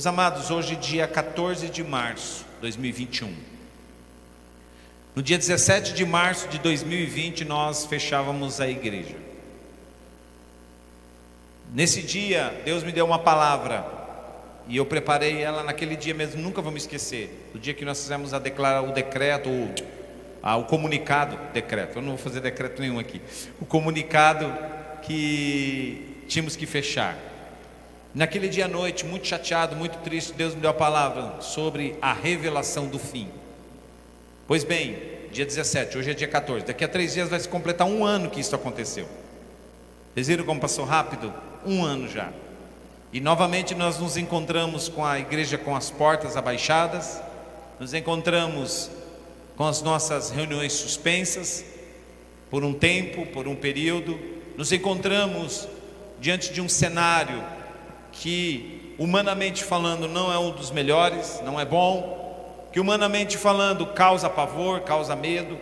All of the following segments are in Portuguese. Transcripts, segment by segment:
Meus amados, hoje dia 14 de março de 2021. No dia 17 de março de 2020 nós fechávamos a igreja. Nesse dia Deus me deu uma palavra e eu preparei ela naquele dia mesmo, nunca vou me esquecer. O dia que nós fizemos o decreto, o comunicado, eu não vou fazer decreto nenhum aqui. O comunicado que tínhamos que fechar. Naquele dia à noite, muito chateado, muito triste, Deus me deu a palavra sobre a revelação do fim. Pois bem, dia 17, hoje é dia 14, daqui a 3 dias vai se completar 1 ano que isso aconteceu. Vocês viram como passou rápido? 1 ano já. E novamente nós nos encontramos com a igreja com as portas abaixadas, nos encontramos com as nossas reuniões suspensas, por um tempo, por um período, nos encontramos diante de um cenário que, humanamente falando, não é um dos melhores, não é bom, que humanamente falando causa pavor, causa medo,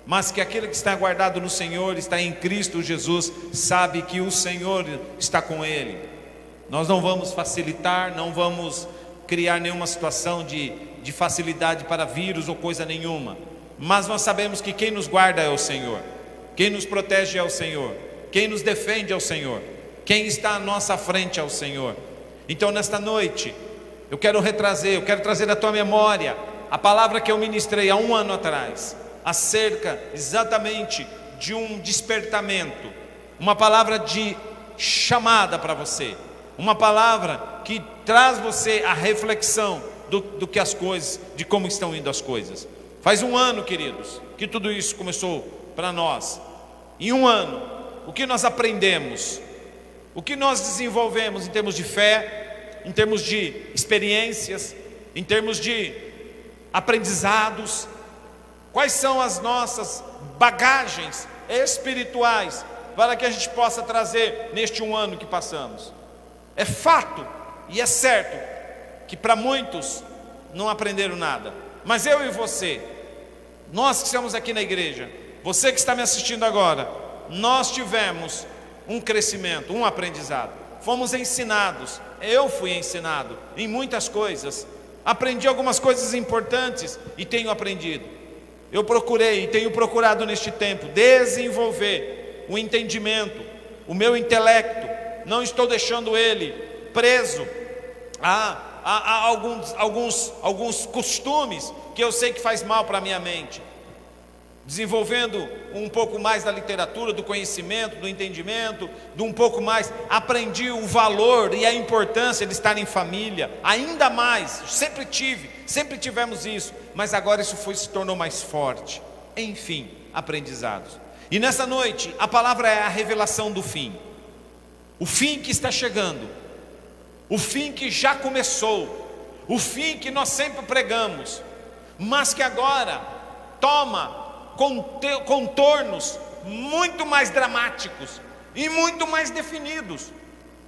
mas que aquele que está guardado no Senhor, está em Cristo Jesus, sabe que o Senhor está com ele. Nós não vamos facilitar, não vamos criar nenhuma situação de facilidade para vírus ou coisa nenhuma, mas nós sabemos que quem nos guarda é o Senhor, quem nos protege é o Senhor, quem nos defende é o Senhor, quem está à nossa frente é o Senhor. Então nesta noite eu quero trazer à tua memória a palavra que eu ministrei há 1 ano atrás, acerca exatamente de um despertamento, uma palavra de chamada para você, uma palavra que traz você a reflexão do que as coisas, de como estão indo as coisas. Faz 1 ano, queridos, que tudo isso começou para nós. Em 1 ano, o que nós aprendemos, o que nós desenvolvemos em termos de fé, em termos de experiências, em termos de aprendizados, quais são as nossas bagagens espirituais para que a gente possa trazer neste 1 ano que passamos. É fato e é certo que para muitos não aprenderam nada, mas eu e você, nós que estamos aqui na igreja, você que está me assistindo agora, nós tivemos um crescimento, um aprendizado, fomos ensinados, eu fui ensinado em muitas coisas, aprendi algumas coisas importantes e tenho aprendido. Eu procurei e tenho procurado neste tempo desenvolver o entendimento, o meu intelecto, não estou deixando ele preso a alguns costumes que eu sei que faz mal para a minha mente, desenvolvendo um pouco mais da literatura, do conhecimento, do entendimento, de um pouco mais, aprendi o valor e a importância de estar em família, ainda mais, sempre tivemos isso, mas agora isso se tornou mais forte. Enfim, aprendizados. E nessa noite, a palavra é a revelação do fim, o fim que está chegando, o fim que já começou, o fim que nós sempre pregamos, mas que agora toma contornos muito mais dramáticos e muito mais definidos.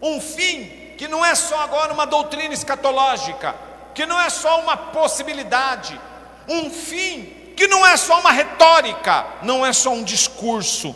Um fim que não é só agora uma doutrina escatológica, que não é só uma possibilidade, um fim que não é só uma retórica, não é só um discurso,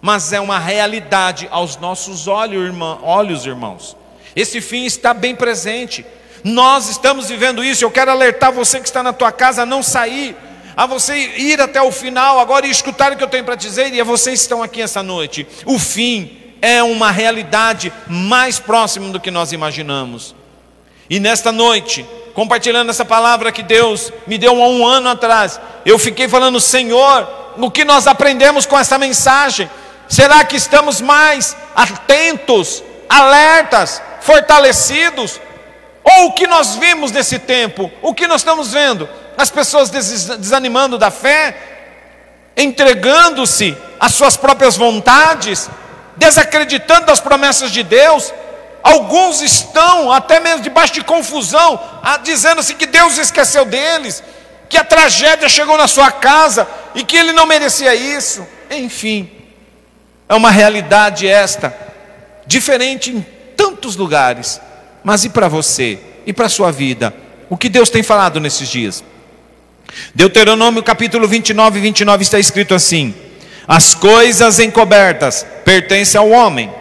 mas é uma realidade aos nossos olhos, irmãos. Esse fim está bem presente, nós estamos vivendo isso. Eu quero alertar você que está na tua casa a não sair, a você ir até o final agora e escutar o que eu tenho para dizer, e a vocês que estão aqui essa noite. O fim é uma realidade mais próxima do que nós imaginamos. E nesta noite, compartilhando essa palavra que Deus me deu há 1 ano atrás, eu fiquei falando: Senhor, o que nós aprendemos com essa mensagem? Será que estamos mais atentos, alertas, fortalecidos? Ou o que nós vimos nesse tempo? O que nós estamos vendo? As pessoas desanimando da fé, entregando-se às suas próprias vontades, desacreditando das promessas de Deus. Alguns estão até mesmo debaixo de confusão, dizendo-se que Deus esqueceu deles, que a tragédia chegou na sua casa e que ele não merecia isso. Enfim, é uma realidade esta, diferente em tantos lugares. Mas e para você? E para a sua vida? O que Deus tem falado nesses dias? Deuteronômio capítulo 29 está escrito assim: as coisas encobertas pertencem ao homem,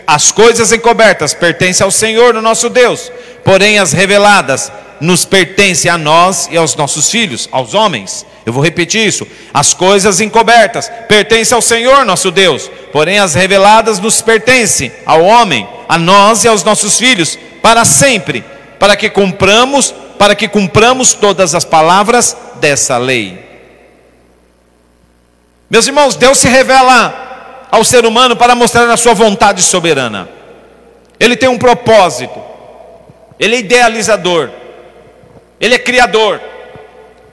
As coisas encobertas pertencem ao Senhor, no nosso Deus, porém as reveladas nos pertencem a nós e aos nossos filhos, aos homens. Eu vou repetir isso. As coisas encobertas pertencem ao Senhor, nosso Deus, porém as reveladas nos pertencem ao homem, a nós e aos nossos filhos, para sempre, para que cumpramos todas as palavras dessa lei. Meus irmãos, Deus se revela ao ser humano para mostrar a sua vontade soberana. Ele tem um propósito. Ele é idealizador. Ele é criador.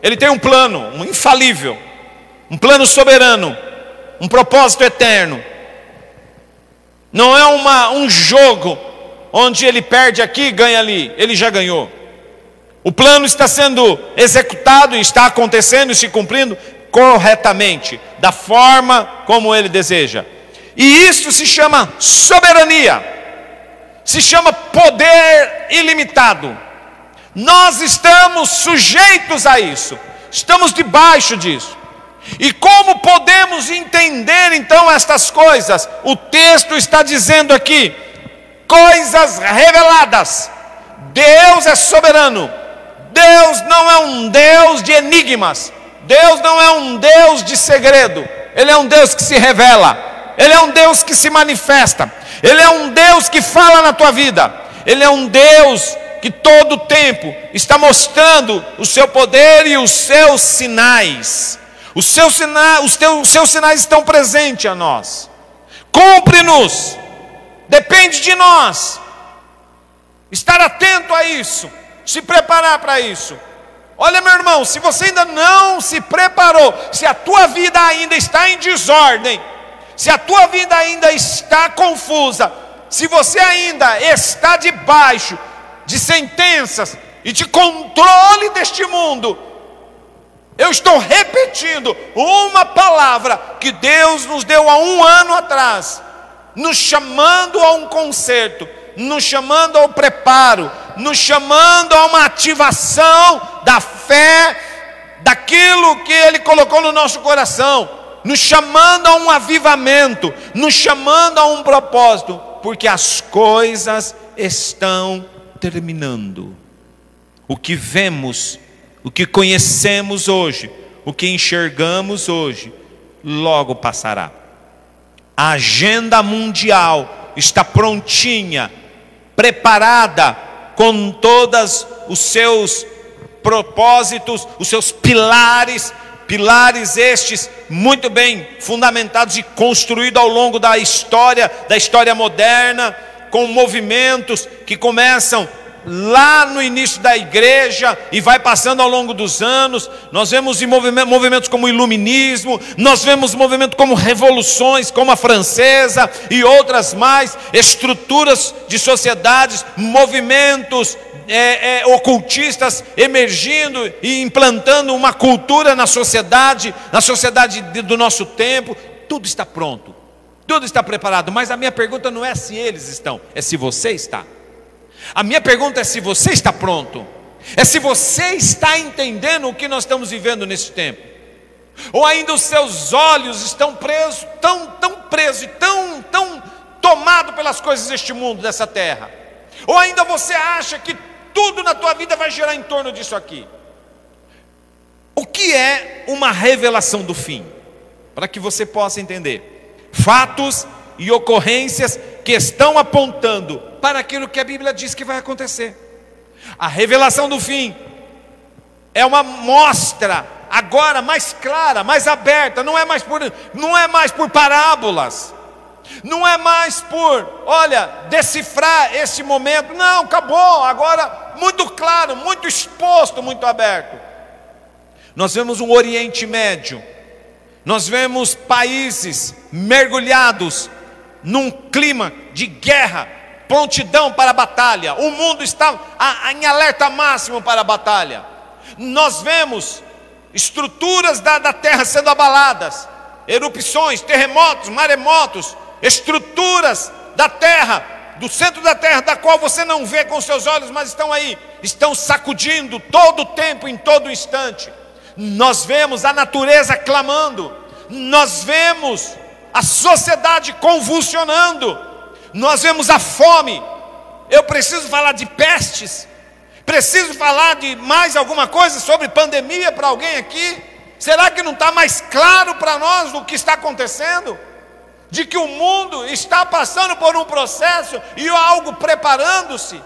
Ele tem um plano, um infalível, um plano soberano, um propósito eterno. Não é um jogo onde ele perde aqui e ganha ali. Ele já ganhou. O plano está sendo executado e está acontecendo e se cumprindo corretamente, da forma como ele deseja. E isso se chama soberania, se chama poder ilimitado. Nós estamos sujeitos a isso, estamos debaixo disso. E como podemos entender então estas coisas? O texto está dizendo aqui, coisas reveladas. Deus é soberano. Deus não é um Deus de enigmas. Deus não é um Deus de segredo. Ele é um Deus que se revela. Ele é um Deus que se manifesta. Ele é um Deus que fala na tua vida. Ele é um Deus que todo o tempo está mostrando o seu poder e os seus sinais. Os seus sinais estão presentes a nós. Cumpre-nos. Depende de nós. Estar atento a isso. Se preparar para isso. Olha, meu irmão, se você ainda não se preparou, se a tua vida ainda está em desordem, se a tua vida ainda está confusa, se você ainda está debaixo de sentenças e de controle deste mundo, eu estou repetindo uma palavra que Deus nos deu há 1 ano atrás, nos chamando a um conserto, nos chamando ao preparo, nos chamando a uma ativação da fé, daquilo que Ele colocou no nosso coração, nos chamando a um avivamento, nos chamando a um propósito, porque as coisas estão terminando. O que vemos, o que conhecemos hoje, o que enxergamos hoje, logo passará. A agenda mundial está prontinha, preparada, com todos os seus propósitos, os seus pilares estes muito bem fundamentados e construídos ao longo da história moderna, com movimentos que começam lá no início da igreja e vai passando ao longo dos anos. Nós vemos movimentos como o iluminismo, nós vemos movimentos como revoluções, como a francesa e outras mais, estruturas de sociedades, movimentos ocultistas emergindo e implantando uma cultura na sociedade do nosso tempo. Tudo está pronto, tudo está preparado, mas a minha pergunta não é se eles estão, é se você está. A minha pergunta é se você está pronto, é se você está entendendo o que nós estamos vivendo nesse tempo, ou ainda os seus olhos estão presos, tão presos e tão tomados pelas coisas deste mundo, dessa terra, ou ainda você acha que tudo na tua vida vai girar em torno disso aqui. O que é uma revelação do fim? Para que você possa entender fatos e ocorrências que estão apontando para aquilo que a Bíblia diz que vai acontecer. A revelação do fim é uma mostra agora mais clara, mais aberta. Não é mais por parábolas, não é mais por, decifrar esse momento. Não, acabou, agora muito claro, muito exposto, muito aberto. Nós vemos um Oriente Médio, nós vemos países mergulhados num clima de guerra, prontidão para a batalha. O mundo está em alerta máximo para a batalha. Nós vemos estruturas da terra sendo abaladas, erupções, terremotos, maremotos, estruturas da terra, do centro da terra, da qual você não vê com seus olhos, mas estão aí, estão sacudindo todo o tempo, em todo instante. Nós vemos a natureza clamando, nós vemos a sociedade convulsionando, Nós vemos a fome. Eu preciso falar de pestes? Preciso falar de mais alguma coisa sobre pandemia para alguém aqui? Será que não está mais claro para nós o que está acontecendo? De que o mundo está passando por um processo e algo preparando-se?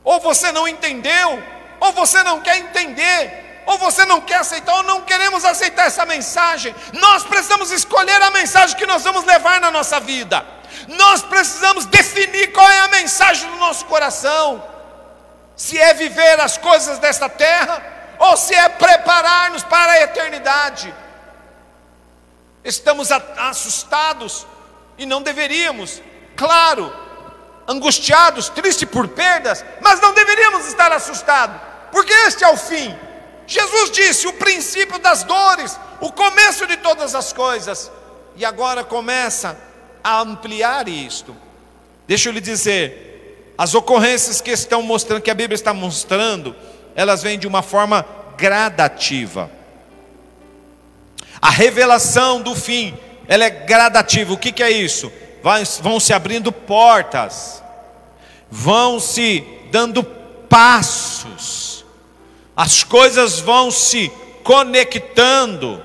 Ou você não entendeu, ou você não quer entender, ou você não quer aceitar, ou não queremos aceitar essa mensagem. Nós precisamos escolher a mensagem que nós vamos levar na nossa vida. Nós precisamos definir qual é a mensagem do nosso coração. Se é viver as coisas desta terra, ou se é preparar-nos para a eternidade. Estamos assustados, e não deveríamos, claro, angustiados, tristes por perdas, mas não deveríamos estar assustados, porque este é o fim. Jesus disse: o princípio das dores, o começo de todas as coisas, e agora começa a ampliar isto. Deixa eu lhe dizer, as ocorrências que estão mostrando, que a Bíblia está mostrando, elas vêm de uma forma gradativa. A revelação do fim, ela é gradativa. O que é isso? Vão se abrindo portas, vão se dando passos, as coisas vão se conectando,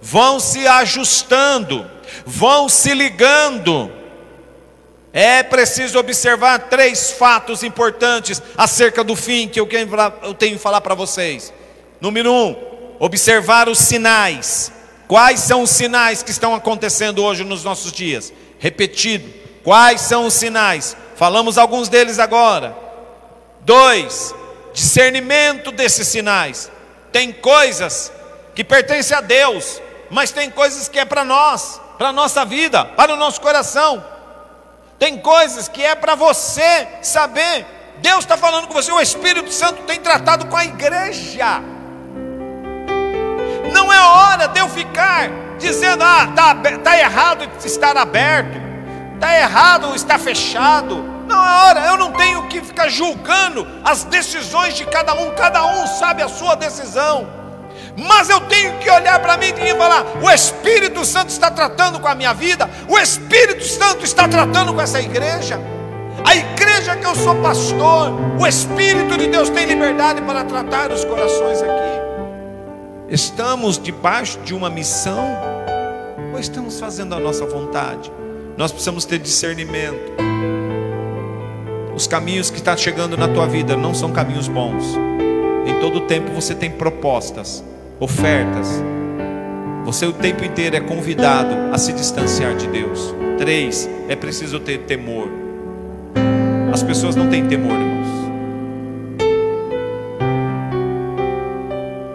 vão se ajustando, vão se ligando. É preciso observar 3 fatos importantes acerca do fim que eu tenho que falar para vocês. Número 1, observar os sinais. Quais são os sinais que estão acontecendo hoje nos nossos dias? Repetido, quais são os sinais? Falamos alguns deles agora. 2, discernimento desses sinais. Tem coisas que pertencem a Deus, mas tem coisas que é para nós, para a nossa vida, para o nosso coração. Tem coisas que é para você saber. Deus está falando com você, o Espírito Santo tem tratado com a igreja. Não é hora de eu ficar dizendo: está errado estar aberto, está errado estar fechado. Não é hora, eu não tenho que ficar julgando as decisões de cada um sabe a sua decisão. Mas eu tenho que olhar para mim e falar: o Espírito Santo está tratando com a minha vida, o Espírito Santo está tratando com essa igreja. A igreja que eu sou pastor, o Espírito de Deus tem liberdade para tratar os corações aqui. Estamos debaixo de uma missão, ou estamos fazendo a nossa vontade? Nós precisamos ter discernimento. Os caminhos que estão chegando na tua vida não são caminhos bons. Em todo tempo você tem propostas, ofertas. Você o tempo inteiro é convidado a se distanciar de Deus. 3, é preciso ter temor. As pessoas não têm temor, irmãos.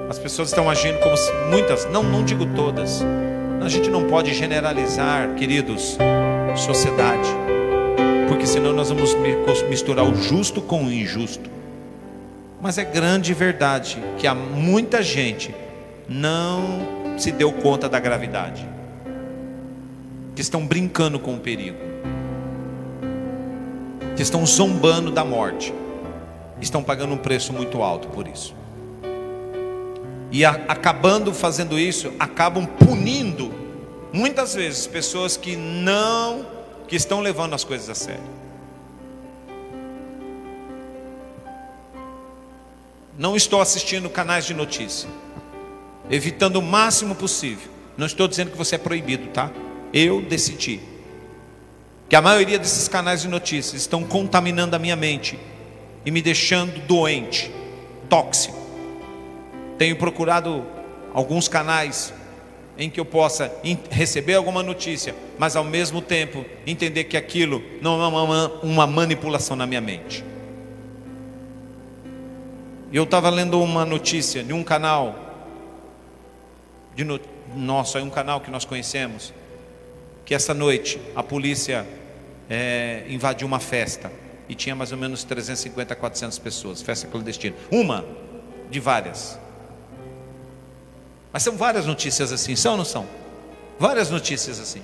As pessoas estão agindo como se muitas, não digo todas. A gente não pode generalizar, queridos, sociedade, porque senão nós vamos misturar o justo com o injusto. Mas é grande verdade que há muita gente não se deu conta da gravidade, que estão brincando com o perigo, que estão zombando da morte, estão pagando um preço muito alto por isso. E acabando fazendo isso, acabam punindo muitas vezes pessoas que estão levando as coisas a sério. Não estou assistindo canais de notícia, evitando o máximo possível. Não estou dizendo que você é proibido, tá? Eu decidi que a maioria desses canais de notícias estão contaminando a minha mente e me deixando doente, tóxico. Tenho procurado alguns canais em que eu possa receber alguma notícia, mas ao mesmo tempo entender que aquilo não é uma manipulação na minha mente. Eu estava lendo uma notícia de um canal nosso, é um canal que nós conhecemos, que essa noite a polícia invadiu uma festa e tinha mais ou menos 350 a 400 pessoas, festa clandestina, uma de várias. Mas são várias notícias assim, são ou não são? Várias notícias assim,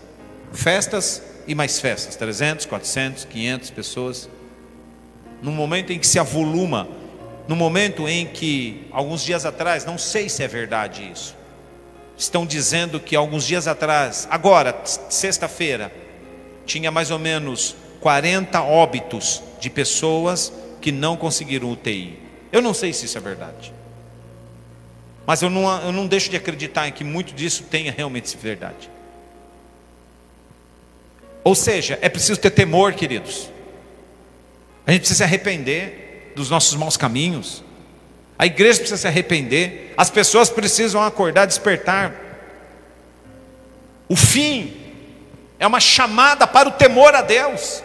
festas e mais festas, 300, 400, 500 pessoas, no momento em que se avoluma, no momento em que, alguns dias atrás, não sei se é verdade isso, estão dizendo que alguns dias atrás, agora, sexta-feira, tinha mais ou menos 40 óbitos de pessoas que não conseguiram UTI. Eu não sei se isso é verdade, mas eu não deixo de acreditar em que muito disso tenha realmente sido verdade. Ou seja, é preciso ter temor, queridos. A gente precisa se arrepender dos nossos maus caminhos. A igreja precisa se arrepender. As pessoas precisam acordar, despertar. O fim é uma chamada para o temor a Deus.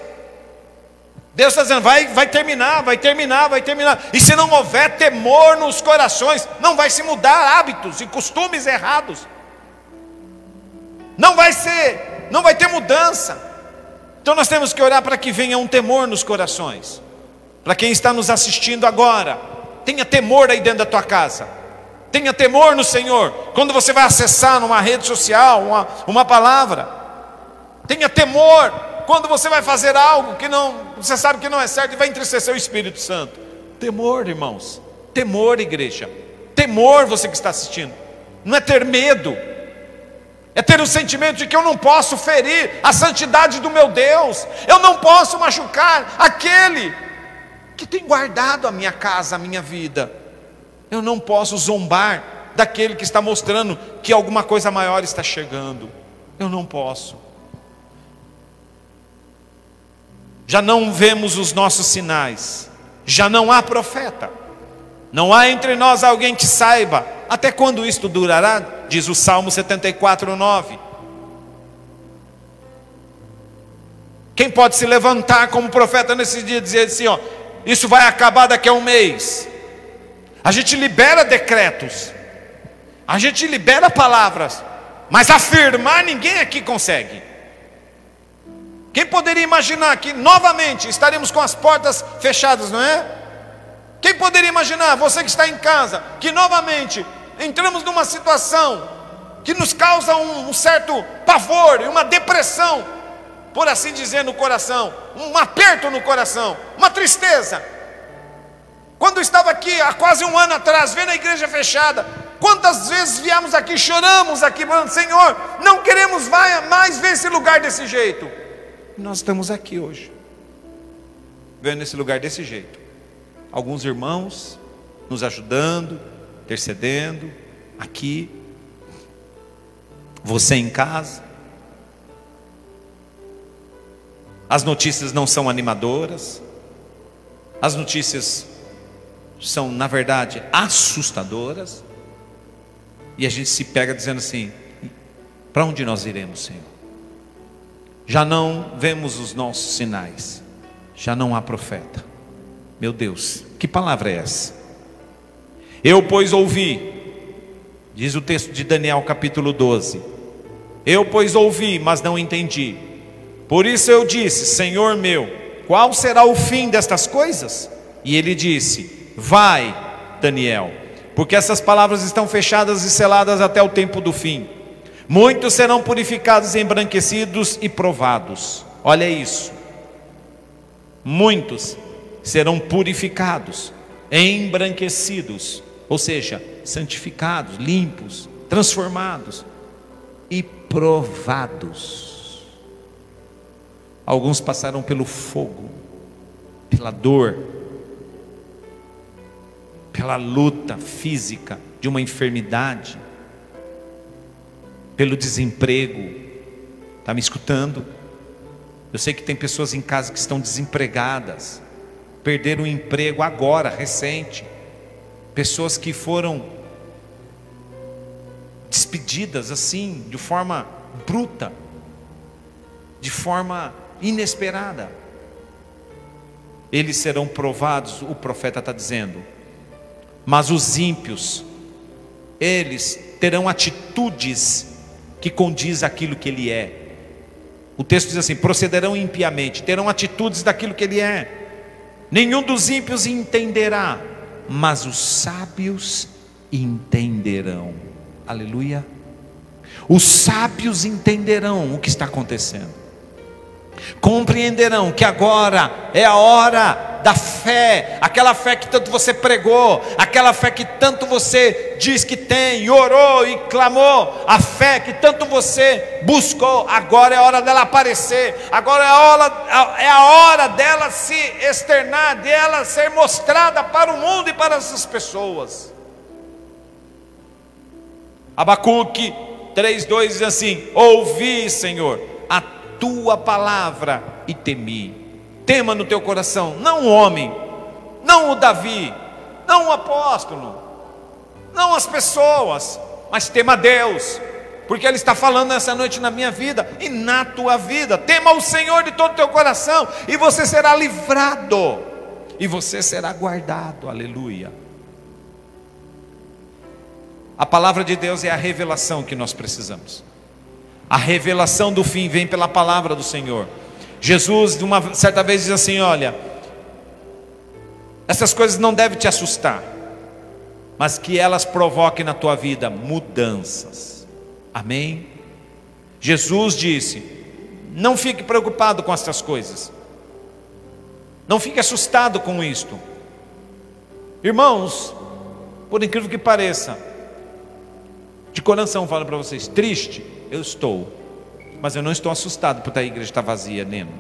Deus está dizendo, vai terminar, vai terminar, vai terminar. E se não houver temor nos corações, não vai se mudar hábitos e costumes errados. Não vai ter mudança. Então nós temos que orar para que venha um temor nos corações. Para quem está nos assistindo agora, tenha temor aí dentro da tua casa. Tenha temor no Senhor. Quando você vai acessar numa rede social uma palavra, tenha temor. Quando você vai fazer algo que você sabe que não é certo e vai entristecer o Espírito Santo. Temor, irmãos. Temor, igreja. Temor, você que está assistindo. Não é ter medo. É ter o sentimento de que eu não posso ferir a santidade do meu Deus. Eu não posso machucar aquele que tem guardado a minha casa, a minha vida. Eu não posso zombar daquele que está mostrando que alguma coisa maior está chegando. Eu não posso. Já não vemos os nossos sinais. Já não há profeta. Não há entre nós alguém que saiba até quando isto durará, diz o Salmo 74:9. Quem pode se levantar como profeta nesse dia e dizer assim, ó, isso vai acabar daqui a um mês? A gente libera decretos, a gente libera palavras, mas afirmar ninguém aqui consegue. Quem poderia imaginar que novamente estaremos com as portas fechadas, não é? Quem poderia imaginar, você que está em casa, que novamente entramos numa situação que nos causa um certo pavor e uma depressão, por assim dizer, no coração, um aperto no coração, uma tristeza. Quando eu estava aqui há quase um ano atrás, vendo a igreja fechada, quantas vezes viemos aqui, choramos aqui, falando, Senhor, não queremos mais ver esse lugar desse jeito. E nós estamos aqui hoje, vendo esse lugar desse jeito. Alguns irmãos nos ajudando, intercedendo, aqui, você em casa. As notícias não são animadoras, as notícias são, na verdade, assustadoras, e a gente se pega dizendo assim, para onde nós iremos, Senhor? Já não vemos os nossos sinais, já não há profeta. Meu Deus, que palavra é essa? Eu, pois, ouvi, diz o texto de Daniel capítulo 12, eu, pois, ouvi, mas não entendi. Por isso eu disse, Senhor meu, qual será o fim destas coisas? E ele disse, vai, Daniel, porque essas palavras estão fechadas e seladas até o tempo do fim. Muitos serão purificados, embranquecidos e provados. Olha isso. Muitos serão purificados, embranquecidos, ou seja, santificados, limpos, transformados e provados. Alguns passaram pelo fogo, pela dor, pela luta física de uma enfermidade, pelo desemprego. Está me escutando? Eu sei que tem pessoas em casa que estão desempregadas, perderam o emprego agora, recente. Pessoas que foram despedidas assim, de forma bruta, de forma inesperada. Eles serão provados, o profeta está dizendo. Mas os ímpios, eles terão atitudes que condiz aquilo que ele é. O texto diz assim, procederão impiamente, terão atitudes daquilo que ele é. Nenhum dos ímpios entenderá, mas os sábios entenderão. Aleluia. Os sábios entenderão o que está acontecendo, compreenderão que agora é a hora da fé, aquela fé que tanto você pregou, aquela fé que tanto você diz que tem, e orou e clamou, a fé que tanto você buscou. Agora é a hora dela aparecer, agora é a hora dela se externar, dela ser mostrada para o mundo e para essas pessoas. Abacuque 3:2 diz assim: ouvi, Senhor, a tua palavra e temi. Tema no teu coração, não o homem, não o Davi, não o apóstolo, não as pessoas, mas tema a Deus, porque Ele está falando nessa noite na minha vida e na tua vida. Tema o Senhor de todo o teu coração, e você será livrado, e você será guardado. Aleluia. A palavra de Deus é a revelação que nós precisamos. A revelação do fim vem pela palavra do Senhor. Jesus, de uma certa vez, diz assim: olha, essas coisas não devem te assustar, mas que elas provoquem na tua vida mudanças. Amém? Jesus disse: não fique preocupado com essas coisas, não fique assustado com isto. Irmãos, por incrível que pareça, de coração falo para vocês, triste eu estou, mas eu não estou assustado por a igreja estar vazia mesmo.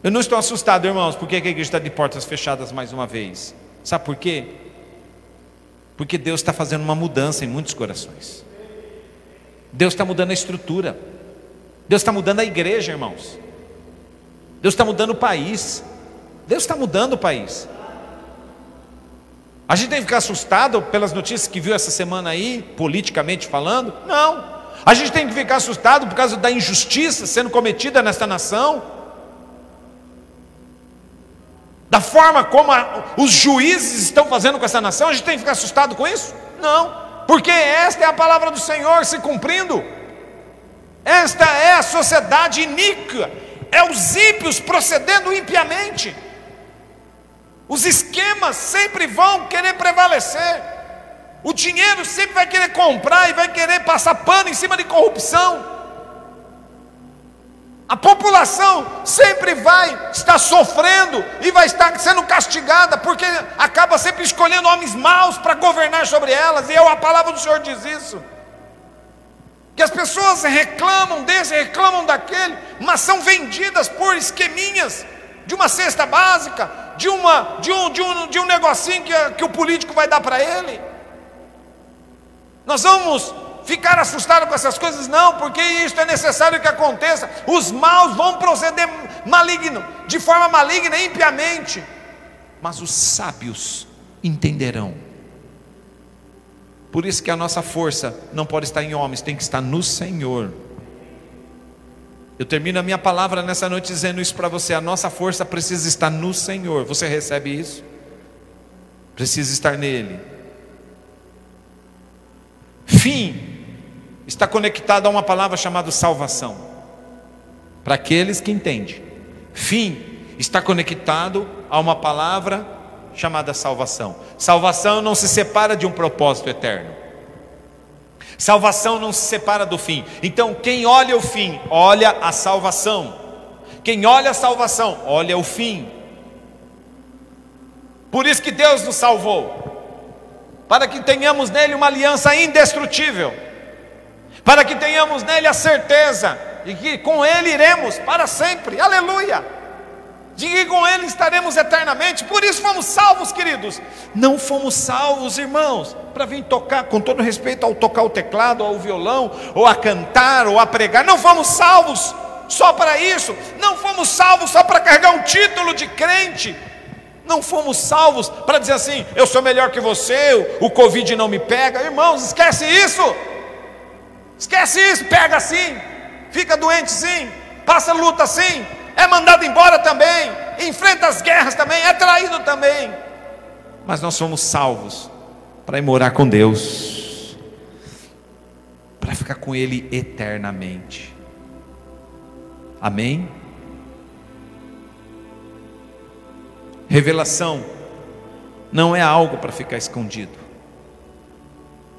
Eu não estou assustado, irmãos, porque a igreja está de portas fechadas mais uma vez. Sabe por quê? Porque Deus está fazendo uma mudança em muitos corações. Deus está mudando a estrutura. Deus está mudando a igreja, irmãos. Deus está mudando o país. Deus está mudando o país. A gente tem que ficar assustado pelas notícias que viu essa semana aí, politicamente falando? Não. A gente tem que ficar assustado por causa da injustiça sendo cometida nesta nação, da forma como os juízes estão fazendo com essa nação. A gente tem que ficar assustado com isso? Não, porque esta é a palavra do Senhor se cumprindo. Esta é a sociedade iníqua, é os ímpios procedendo impiamente. Os esquemas sempre vão querer prevalecer. O dinheiro sempre vai querer comprar e vai querer passar pano em cima de corrupção. A população sempre vai estar sofrendo e vai estar sendo castigada, porque acaba sempre escolhendo homens maus para governar sobre elas. E a palavra do Senhor diz isso, que as pessoas reclamam desse, reclamam daquele, mas são vendidas por esqueminhas de uma cesta básica, de um negocinho que o político vai dar para ele. Nós vamos ficar assustados com essas coisas? Não, porque isso é necessário que aconteça. Os maus vão proceder de forma maligna, impiamente, mas os sábios entenderão. Por isso que a nossa força não pode estar em homens, tem que estar no Senhor. Eu termino a minha palavra nessa noite dizendo isso para você: a nossa força precisa estar no Senhor. Você recebe isso? Precisa estar nele. Fim está conectado a uma palavra chamada salvação. Para aqueles que entendem, fim está conectado a uma palavra chamada salvação. Salvação não se separa de um propósito eterno. Salvação não se separa do fim. Então quem olha o fim, olha a salvação. Quem olha a salvação, olha o fim. Por isso que Deus nos salvou, para que tenhamos nele uma aliança indestrutível, para que tenhamos nele a certeza de que com ele iremos para sempre. Aleluia! De que com ele estaremos eternamente. Por isso fomos salvos, queridos. Não fomos salvos, irmãos, para vir tocar, com todo respeito ao tocar o teclado, ou ao violão, ou a cantar, ou a pregar. Não fomos salvos só para isso. Não fomos salvos só para carregar um título de crente. Não fomos salvos para dizer assim: eu sou melhor que você, o Covid não me pega. Irmãos, esquece isso. Esquece isso, pega sim, fica doente sim, passa luta sim, é mandado embora também, enfrenta as guerras também, é traído também. Mas nós somos salvos para ir morar com Deus, para ficar com Ele eternamente. Amém? Revelação não é algo para ficar escondido,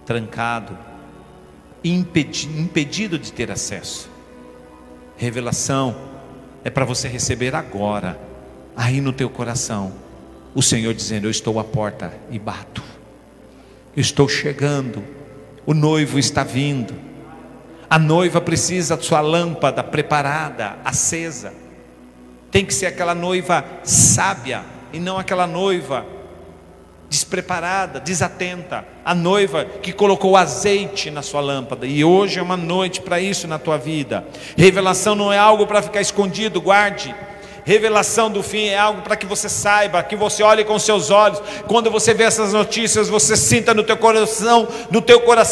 trancado, impedido de ter acesso. Revelação é para você receber agora, aí no teu coração, o Senhor dizendo: eu estou à porta e bato, eu estou chegando, o noivo está vindo. A noiva precisa de sua lâmpada preparada, acesa. Tem que ser aquela noiva sábia, e não aquela noiva despreparada, desatenta. A noiva que colocou azeite na sua lâmpada. E hoje é uma noite para isso na tua vida. Revelação não é algo para ficar escondido, guarde. Revelação do fim é algo para que você saiba, que você olhe com seus olhos. Quando você vê essas notícias, você sinta no teu coração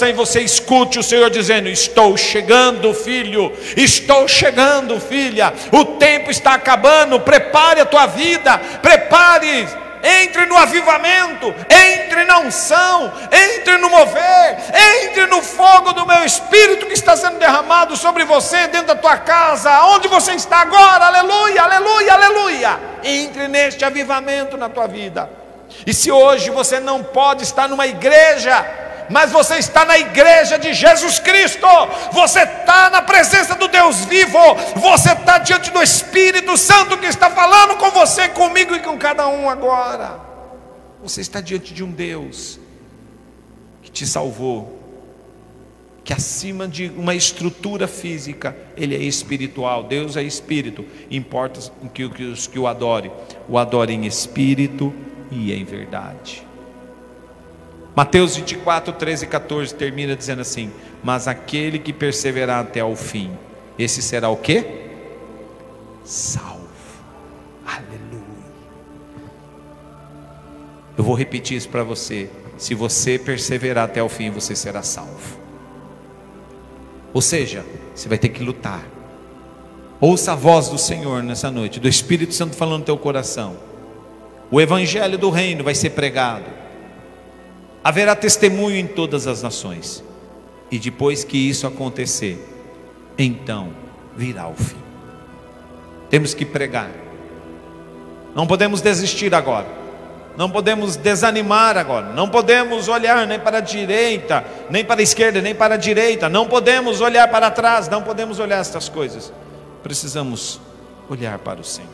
e você escute o Senhor dizendo: estou chegando, filho, estou chegando, filha, o tempo está acabando. Prepare a tua vida, prepare, entre no avivamento, entre na unção, entre no mover, entre no fogo do meu Espírito que está sendo derramado sobre você, dentro da tua casa, onde você está agora. Aleluia, aleluia, aleluia. Entre neste avivamento na tua vida. E se hoje você não pode estar numa igreja, mas você está na igreja de Jesus Cristo, você está na presença do Deus vivo, você está diante do Espírito Santo que está falando com você, comigo e com cada um agora. Você está diante de um Deus que te salvou, que acima de uma estrutura física, Ele é espiritual. Deus é espírito, importa que os que o adorem em espírito e em verdade. Mateus 24, 13 e 14 termina dizendo assim: mas aquele que perseverar até o fim, esse será o quê? Salvo. Aleluia. Eu vou repetir isso para você: se você perseverar até o fim, você será salvo. Ou seja, você vai ter que lutar. Ouça a voz do Senhor nessa noite, do Espírito Santo falando no teu coração. O evangelho do reino vai ser pregado. Haverá testemunho em todas as nações. E depois que isso acontecer, então virá o fim. Temos que pregar. Não podemos desistir agora. Não podemos desanimar agora. Não podemos olhar nem para a direita, nem para a esquerda, nem para a direita. Não podemos olhar para trás. Não podemos olhar estas coisas. Precisamos olhar para o Senhor.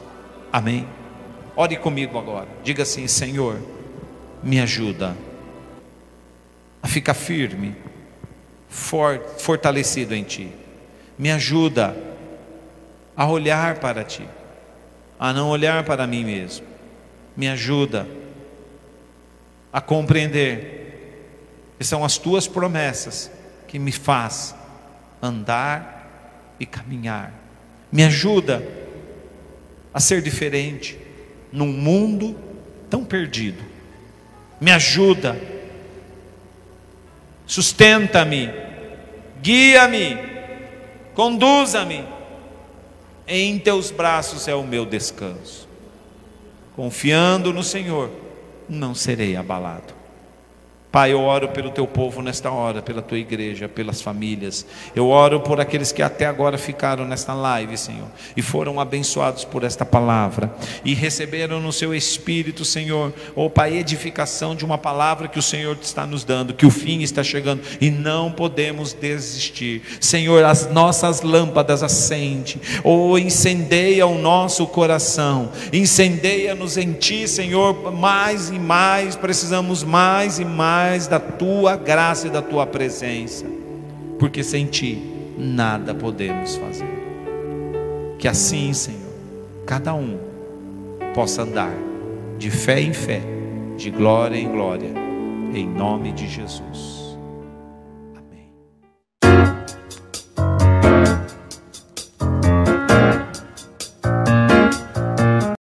Amém? Ore comigo agora. Diga assim: Senhor, me ajuda a ficar firme, fortalecido em Ti. Me ajuda a olhar para Ti, a não olhar para mim mesmo. Me ajuda a compreender que são as Tuas promessas que me faz andar e caminhar. Me ajuda a ser diferente num mundo tão perdido. Me ajuda, sustenta-me, guia-me, conduza-me. Em teus braços é o meu descanso. Confiando no Senhor, não serei abalado. Pai, eu oro pelo teu povo nesta hora, pela tua igreja, pelas famílias. Eu oro por aqueles que até agora ficaram nesta live, Senhor, e foram abençoados por esta palavra, e receberam no seu espírito, Senhor, oh Pai, edificação de uma palavra que o Senhor está nos dando, que o fim está chegando, e não podemos desistir. Senhor, as nossas lâmpadas acende, oh, incendeia o nosso coração, incendeia-nos em Ti, Senhor, mais e mais, precisamos mais e mais da Tua graça e da Tua presença, porque sem Ti nada podemos fazer. Que assim, Senhor, cada um possa andar de fé em fé, de glória em glória, em nome de Jesus.